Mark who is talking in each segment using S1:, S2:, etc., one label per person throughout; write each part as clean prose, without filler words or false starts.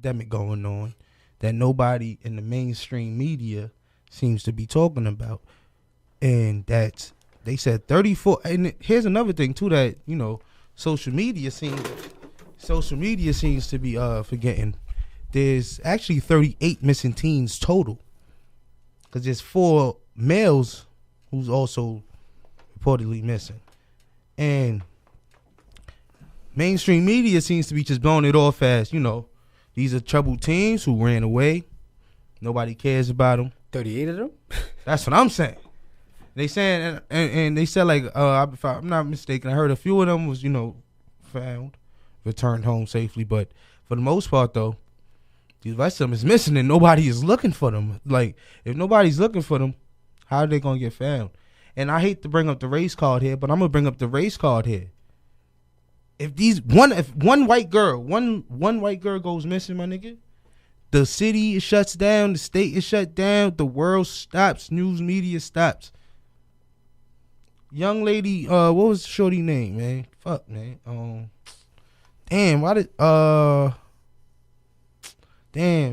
S1: epidemic going on that nobody in the mainstream media seems to be talking about. And that's, they said 34. And here's another thing too that, you know, social media seems to be forgetting. There's actually 38 missing teens total, because there's 4 males who's also reportedly missing. And mainstream media seems to be just blowing it off as, you know, these are troubled teens who ran away. Nobody cares about them.
S2: 38 of them?
S1: That's what I'm saying. They saying, and they said, like, if I'm not mistaken, I heard a few of them was, you know, found, returned home safely. But for the most part, though, the rest of them is missing and nobody is looking for them. Like, if nobody's looking for them, how are they going to get found? And I hate to bring up the race card here, but I'm going to bring up the race card here. If one white girl goes missing, my nigga, the city shuts down, the state is shut down, the world stops, news media stops. Young lady, what was shorty name, man? Fuck, man. Damn,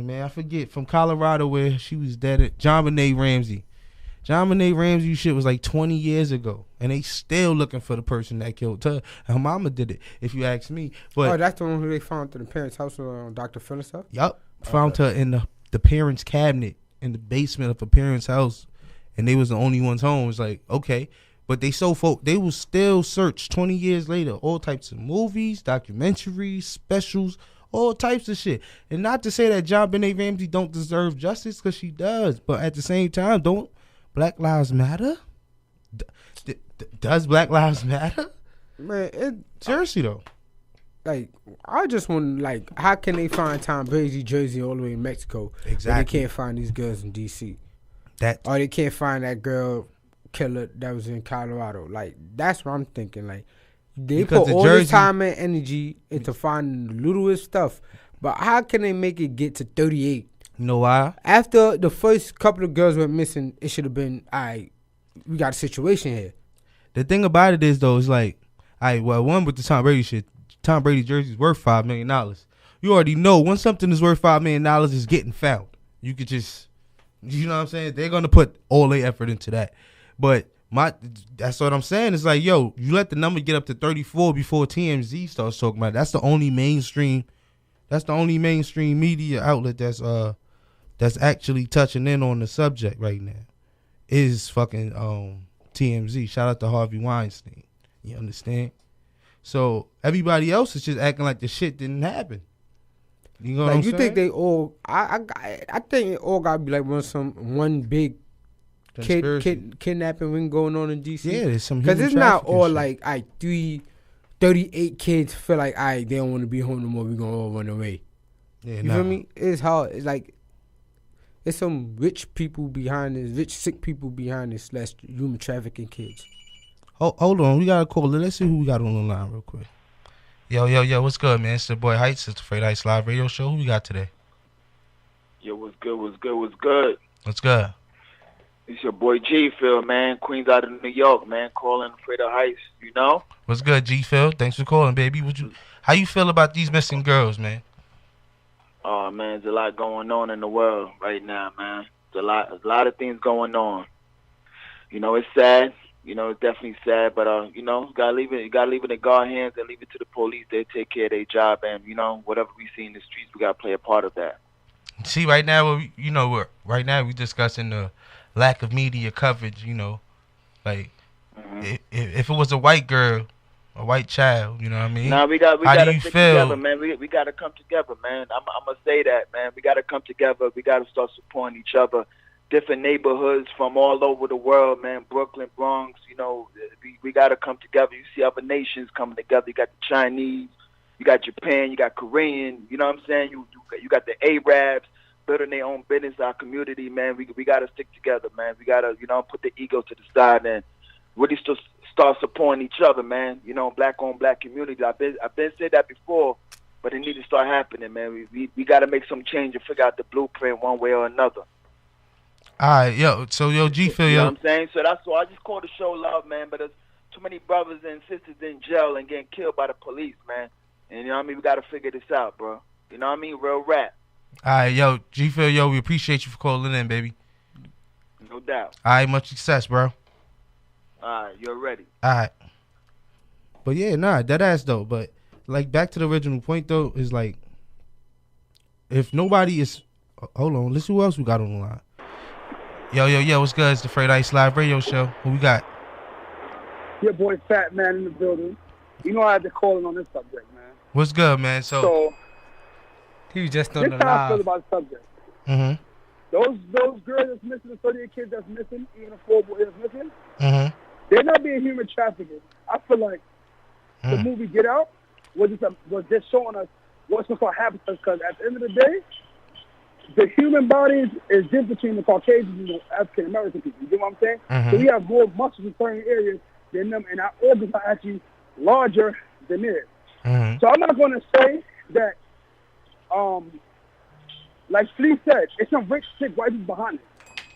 S1: man, I forget. From Colorado, where she was dead at JonBenet Ramsey. JonBenet Ramsey shit was like 20 years ago, and they still looking for the person that killed her. Her mama did it, if you ask me. But
S2: that's the one who they found in the parents' house on Dr. Phil and stuff?
S1: Yup. Found her in the parents' cabinet in the basement of a parents' house, and they was the only ones home. It's like, okay. But they will still search 20 years later, all types of movies, documentaries, specials, all types of shit. And not to say that JonBenet Ramsey don't deserve justice, because she does. But at the same time, don't Black Lives Matter? Does Black Lives Matter?
S2: Man,
S1: seriously though.
S2: Like, I just want, like, how can they find Tom Brady jersey all the way in Mexico?
S1: Exactly.
S2: But they can't find these girls in D.C. Or they can't find that girl killer that was in Colorado. Like, that's what I'm thinking. Like, they put all this time and energy into finding the littlest stuff. But how can they make it get to 38?
S1: You know why?
S2: After the first couple of girls went missing, it should have been, all right, we got a situation here.
S1: The thing about it is, though, it's like, all right, well, one with the Tom Brady shit, Tom Brady jersey is worth $5 million. You already know when something is worth $5 million, it's getting found. You could just, you know what I'm saying? They're going to put all their effort into that. But that's what I'm saying. It's like, yo, you let the number get up to 34 before TMZ starts talking about it. That's the only mainstream media outlet that's actually touching in on the subject right now. Is fucking TMZ. Shout out to Harvey Weinstein. You understand? So everybody else is just acting like the shit didn't happen. You know what I'm saying?
S2: Think they all? I think it all gotta be like one big kidnapping ring going on in DC.
S1: Yeah, there's some,
S2: because it's not all shit. Like 38 kids feel like they don't want to be home no more. We gonna all run away. Yeah, you feel me? It's hard. It's like it's some rich people behind this, rich sick people behind this / human trafficking kids.
S1: Hold on, we got a caller. Let's see who we got on the line real quick. Yo, what's good, man? It's the boy Heightz. It's the Freight Heightz Live Radio Show. Who we got today?
S3: Yo, what's good?
S1: What's good?
S3: It's your boy G-Phil, man. Queens out of New York, man. Calling Freight Heightz, you know?
S1: What's good, G-Phil? Thanks for calling, baby. How you feel about these missing girls, man?
S3: Oh, man, there's a lot going on in the world right now, man. There's a lot of things going on. You know, it's sad. You know, it's definitely sad, but you know, you gotta leave it in God's hands and leave it to the police. They take care of their job, and you know, whatever we see in the streets, we gotta play a part of that.
S1: See, right now, we discussing the lack of media coverage. You know, like if it was a white girl, a white child, you know what I mean?
S3: Nah, we gotta stick together, man. We gotta come together, man. I'm gonna say that, man. We gotta come together. We gotta start supporting each other. Different neighborhoods from all over the world, man. Brooklyn, Bronx, you know, we got to come together. You see other nations coming together. You got the Chinese, you got Japan, you got Korean, you know what I'm saying? You got the Arabs building their own business, our community, man. We got to stick together, man. We got to, you know, put the ego to the side and really start supporting each other, man. You know, black-owned black community. I've been said that before, but it needs to start happening, man. We got to make some change and figure out the blueprint one way or another.
S1: All right, G-Phil,
S3: you know what I'm saying? So that's why I just call the show love, man. But there's too many brothers and sisters in jail and getting killed by the police, man. And you know what I mean? We got to figure this out, bro. You know what I mean? Real rap.
S1: All right, yo, G-Phil, yo, we appreciate you for calling in, baby.
S3: No doubt.
S1: All right, much success, bro.
S3: All right, you're ready.
S1: All right. But yeah, nah, that ass though. But like back to the original point though, is like if nobody is, hold on, let's see who else we got on the line. Yo, what's good? It's the Freight Ice Live Radio Show. Who we got?
S4: Your boy Fat Man in the building. You know I had to call in on this subject, man.
S1: What's good, man? So
S2: he was just on the
S4: live. This how I feel
S2: live.
S4: about the subject.
S1: Mm-hmm.
S4: Those girls that's missing, the 38 kids that's missing, even the 4 boys that's missing,
S1: Mm-hmm.
S4: they're not being human trafficked. I feel like the movie Get Out was just showing us what's going to happen to us, because at the end of the day, the human bodies is different between the Caucasians and the African American people. You get what I'm saying?
S1: Mm-hmm.
S4: So we have more muscles in certain areas than them, and our organs are actually larger than theirs.
S1: Mm-hmm.
S4: So I'm not going to say that, like Flea said, it's some rich, sick white people behind it.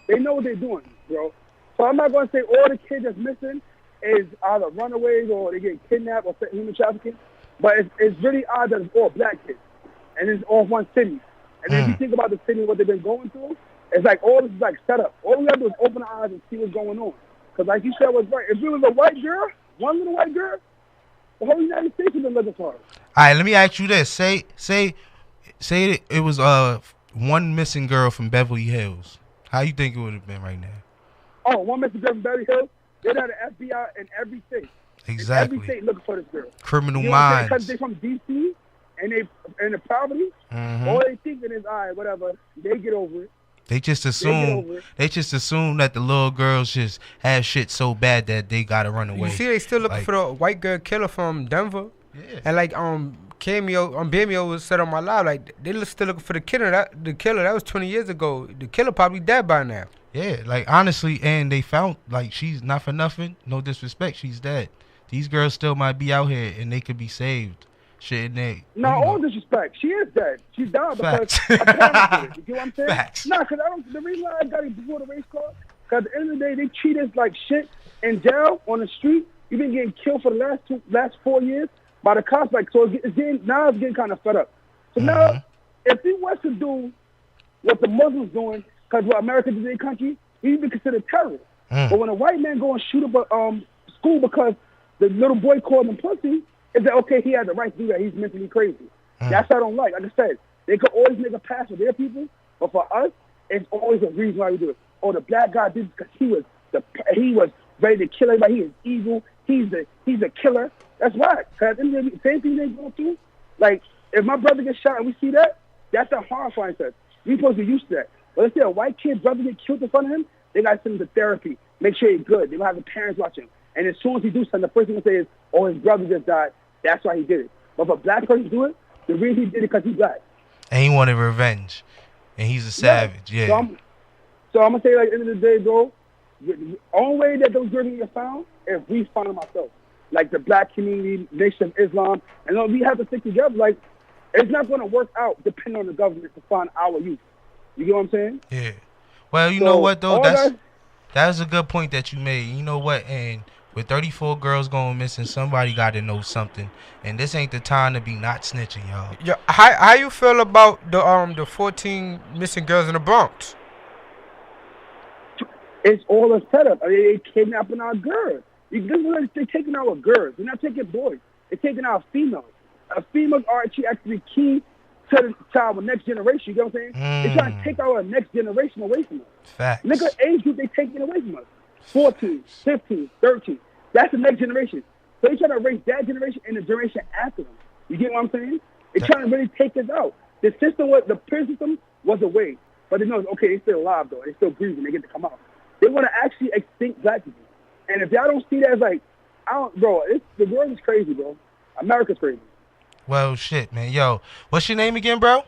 S4: They know what they're doing, bro. So I'm not going to say all the kids that's missing is either runaways or they get kidnapped or human trafficking, but it's really odd that it's all black kids, and it's all one city. And then if you think about the city and what they've been going through, it's like all this is like set up. All we have to do is open our eyes and see what's going on. Because like you said was right. If it was a white girl, one little white girl, the whole United States would have been looking for her.
S1: All right, let me ask you this. Say it was one missing girl from Beverly Hills. How you think it would have been right now?
S4: Oh, one missing girl from Beverly Hills? They'd have the FBI in every state.
S1: Exactly.
S4: In every state looking for this girl.
S1: Criminal
S4: you know
S1: minds.
S4: Because they're from D.C. and they in the poverty, all they thinking is, all right, whatever, they get over it.
S1: They just assume that the little girls just have shit so bad that they gotta run away.
S2: You see, they still looking for the white girl killer from Denver.
S1: Yeah.
S2: And like Cameo was said on my live, like they still looking for the killer. That was 20 years ago. The killer probably dead by now.
S1: Yeah, like honestly, and they found like she's not for nothing. No disrespect, she's dead. These girls still might be out here and they could be saved. Shit, and they.
S4: No, all disrespect. She is dead. She died because her parents did it. You get what I'm saying?
S1: Facts.
S4: No, because the reason why I got it before the race car, because at the end of the day, they treat us like shit in jail on the street. You've been getting killed for the last 4 years by the cops. Like, so it's getting kind of fed up. So now, if he was to do what the Muslims doing, because what America did in their country, he'd be considered terrorist. But when a white man go and shoot up a school because the little boy called him pussy, is that okay? He has the right to do that. He's mentally crazy. That's what I don't like. Like I said, they could always make a pass for their people, but for us, it's always a reason why we do it. Oh, the black guy did it because he was ready to kill everybody. He is evil. He's a killer. That's right. Because the same thing they go through. Like if my brother gets shot and we see that, that's a horrifying thing. We supposed to be used to that. But let's say a white kid's brother get killed in front of him, they got to send him to therapy. Make sure he's good. They don't have the parents watching him. And as soon as he do something, the first thing they say is, "Oh, his brother just died. That's why he did it." But if a black person do it, the reason he did it because he's black.
S1: And he wanted revenge. And he's a savage, yeah.
S4: So I'm going to say, like, at the end of the day, bro, the only way that those girls get found is if we find them ourselves. Like the black community, Nation of Islam. And then we have to stick together. Like, it's not going to work out depending on the government to find our youth. You get what I'm saying?
S1: Yeah. Well, you know what, though? That's a good point that you made. You know what? And with 34 girls going missing, somebody got to know something. And this ain't the time to be not snitching, y'all.
S2: Yeah, how you feel about the 14 missing girls in the Bronx?
S4: It's all a setup. I mean, they kidnapping our girls. They're taking our girls. They're not taking boys. They're taking our females. Our females are actually key to our next generation. You know what I'm saying? They're trying to take our next generation away from us.
S1: Facts.
S4: Look at age group they taking away from us. 14, 15, 13. That's the next generation. So they're trying to raise that generation and the generation after them. You get what I'm saying? They're trying to really take us out. The prison system was a way. But they know, okay, they're still alive, though. They're still breathing. They get to come out. They want to actually extinct black people. And if y'all don't see that as like, the world is crazy, bro. America's crazy.
S1: Well, shit, man. Yo, what's your name again, bro?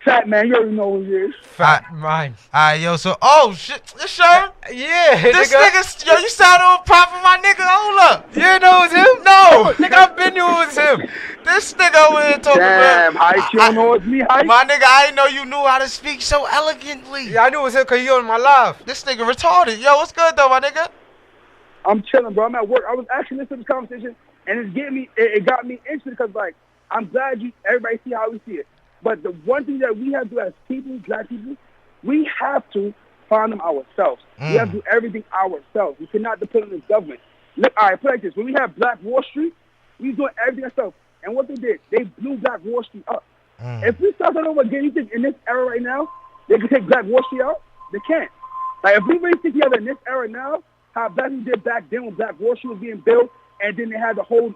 S4: Fat Man, you already know who he is.
S2: Fat mine.
S1: Alright, yo, so, oh, shit, this shirt?
S2: Yeah,
S1: this nigga, yo, you sound on proper, my nigga, hold up.
S2: You didn't know it was him? No, nigga, I've been knew it was him.
S1: This nigga over here talking about.
S4: Damn, Heightz, you don't know it's me, Heightz?
S1: My nigga, I didn't know you knew how to speak so elegantly.
S2: Yeah, I knew it was him because you on my live.
S1: This nigga retarded. Yo, what's good, though, my nigga?
S4: I'm chilling, bro. I'm at work. I was actually listening to this conversation, and it got me interested because, like, I'm glad everybody see how we see it. But the one thing that we have to do as people, black people, we have to find them ourselves. We have to do everything ourselves. We cannot depend on the government. Look, all right, put it like this. When we had Black Wall Street, we was doing everything ourselves. And what they did, they blew Black Wall Street up. If we start over again, you think in this era right now, they can take Black Wall Street out? They can't. Like, if we really stick together in this era now, how black people did back then when Black Wall Street was being built, and then they had the whole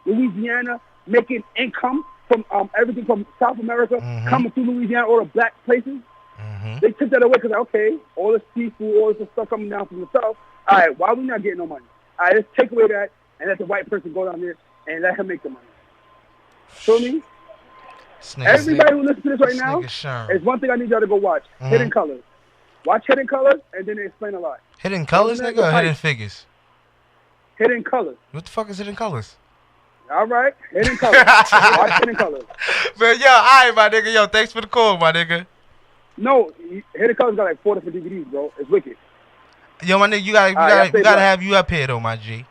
S4: Louisiana making income from everything from South America coming through Louisiana, all the black places. They took that away because, okay, all the seafood, all this stuff coming down from the South. All right, why are we not getting no money? All right, let's take away that and let the white person go down there and let him make the money. Feel me? Everybody who listens to this right now, there's one thing I need y'all to go watch. Hidden Colors. Watch Hidden Colors, and then they explain a lot.
S1: Hidden Colors, nigga, or Hidden Figures?
S4: Hidden Colors.
S1: What the fuck is Hidden Colors?
S4: All right, Hidden Colors. Watch Hidden Colors.
S1: Man, yo, all right, my nigga. Yo, thanks for the call, my nigga.
S4: No, Hidden Colors got like 4 different DVDs, bro. It's wicked.
S1: Yo, my nigga, we gotta have you up here, though, my G.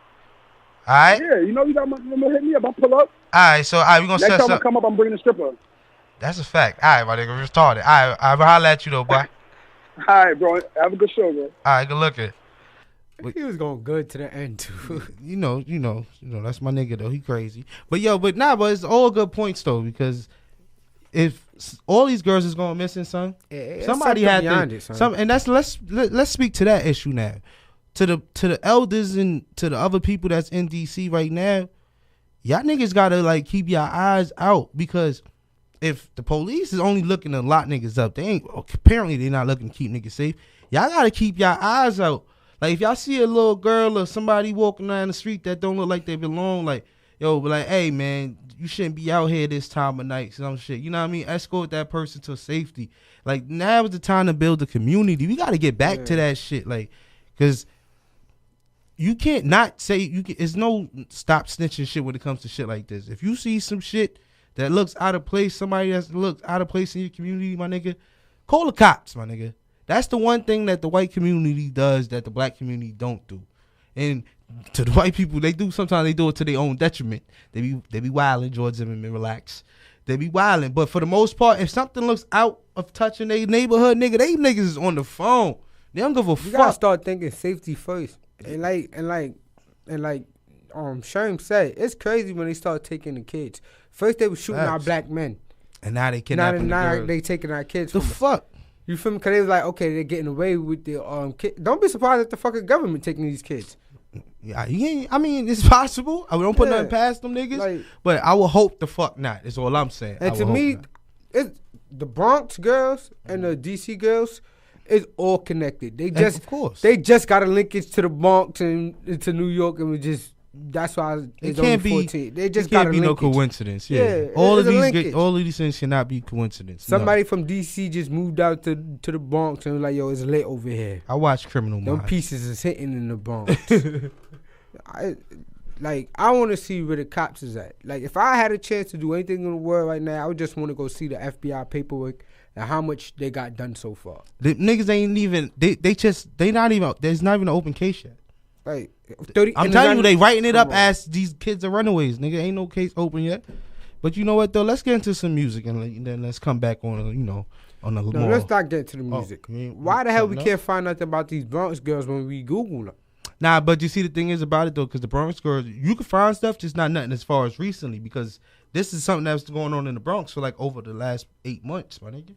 S1: All right?
S4: Yeah, you know you got my number. Hit me up. I'll pull up.
S1: All right, so we gonna set
S4: Next time
S1: up.
S4: I come up, I'm bringing a stripper.
S1: That's a fact. All right, my nigga, we're started. All right, I'll holler at you, though, boy.
S4: All right, bro. Have a good show, bro.
S1: All right, good looking.
S2: He was going good to the end, too.
S1: You know, that's my nigga, though. He crazy. But it's all good points, though, because if all these girls is going missing, son, somebody had to. And let's speak to that issue now. To the elders and to the other people that's in D.C. right now, y'all niggas gotta like keep your eyes out, because if the police is only looking to lock niggas up, apparently they're not looking to keep niggas safe. Y'all gotta keep your eyes out. Like, if y'all see a little girl or somebody walking down the street that don't look like they belong, like, yo, be like, hey, man, you shouldn't be out here this time of night, some shit. You know what I mean? Escort that person to safety. Like, now is the time to build a community. We got to get back to that shit. Like, because you can't not say, it's no stop snitching shit when it comes to shit like this. If you see some shit that looks out of place, somebody that looks out of place in your community, my nigga, call the cops, my nigga. That's the one thing that the white community does that the black community don't do. And to the white people, sometimes they do it to their own detriment. They be wilding, George Zimmerman, relax. They be wilding. But for the most part, if something looks out of touching their neighborhood, nigga, they niggas is on the phone. They don't give a fuck.
S2: You gotta start thinking safety first. And like Sherm said, it's crazy when they start taking the kids. First they were shooting our black men.
S1: And now they kidnapping the girls.
S2: Now they taking our kids.
S1: The fuck?
S2: You feel me? Because they was like, okay, they're getting away with the kids. Don't be surprised if the fucking government taking these kids.
S1: Yeah, I mean, it's possible. I don't put nothing past them niggas. Like, but I will hope the fuck not. Is all I'm saying.
S2: And to me, it's the Bronx girls and the DC girls is all connected. They just,
S1: of course,
S2: they just got a linkage to the Bronx and to New York, and we just. That's why it's only 14. They just got a linkage. Can't be no
S1: coincidence. Yeah, all of these things cannot be coincidence.
S2: Somebody from DC just moved out to the Bronx and was like, "Yo, it's lit over here."
S1: I watch Criminal Minds.
S2: Them pieces is hitting in the Bronx. I want to see where the cops is at. Like, if I had a chance to do anything in the world right now, I would just want to go see the FBI paperwork and how much they got done so far.
S1: The niggas ain't even. They not even. There's not even an open case yet.
S2: Like,
S1: I'm telling you, they writing it up as these kids are runaways. Nigga, ain't no case open yet. But you know what though? Let's get into some music and then let's come back on. On the.
S2: No, let's not get to the music. Why the hell we can't find nothing about these Bronx girls when we Google them?
S1: Nah, but you see, the thing is about it though, because the Bronx girls, you can find stuff, just not nothing as far as recently, because this is something that's going on in the Bronx for like over the last 8 months, my nigga.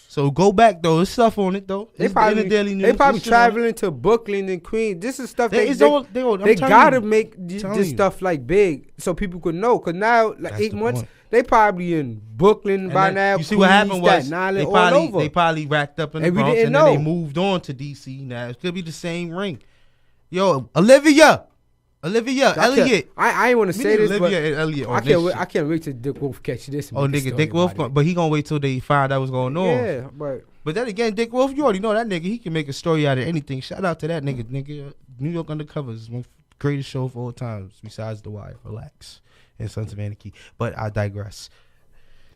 S1: So go back though. There's stuff on it though. They
S2: probably traveling to Brooklyn and Queens. This is stuff they gotta make this stuff like big so people could know. Cause now like 8 months, they probably in Brooklyn by now.
S1: You see what happened was they probably racked up in the Bronx and then they moved on to DC. Now it could be the same ring. Yo, Olivia, Elliott.
S2: I ain't want to say this,
S1: Olivia and Elliott.
S2: I can't wait till Dick Wolf catch this.
S1: Nigga, Dick Wolf, but he gonna wait till they find out what's going on.
S2: Yeah,
S1: but then again, Dick Wolf, you already know that nigga. He can make a story out of anything. Shout out to that nigga. Nigga, New York Undercover is one of the greatest show of all times, besides The Wire. Relax, and Sons of Anarchy. But I digress.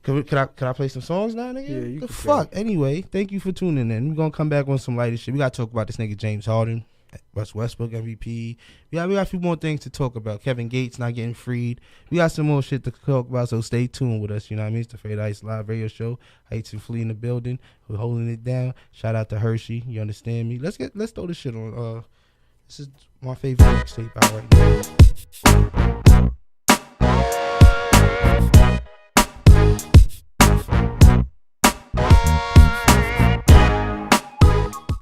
S1: Can I play some songs now, nigga?
S2: Yeah, you can.
S1: Fuck. Anyway, thank you for tuning in. We're gonna come back on some lighter shit. We gotta talk about this nigga James Harden. Russ Westbrook MVP. We got a few more things to talk about. Kevin Gates not getting freed. We got some more shit to talk about, so stay tuned with us. You know what I mean? It's the Fade Ice Live Radio Show. Heightz and Flea in the building. We're holding it down. Shout out to Hershey. You understand me? Let's throw this shit on. This is my favorite mixtape out right now.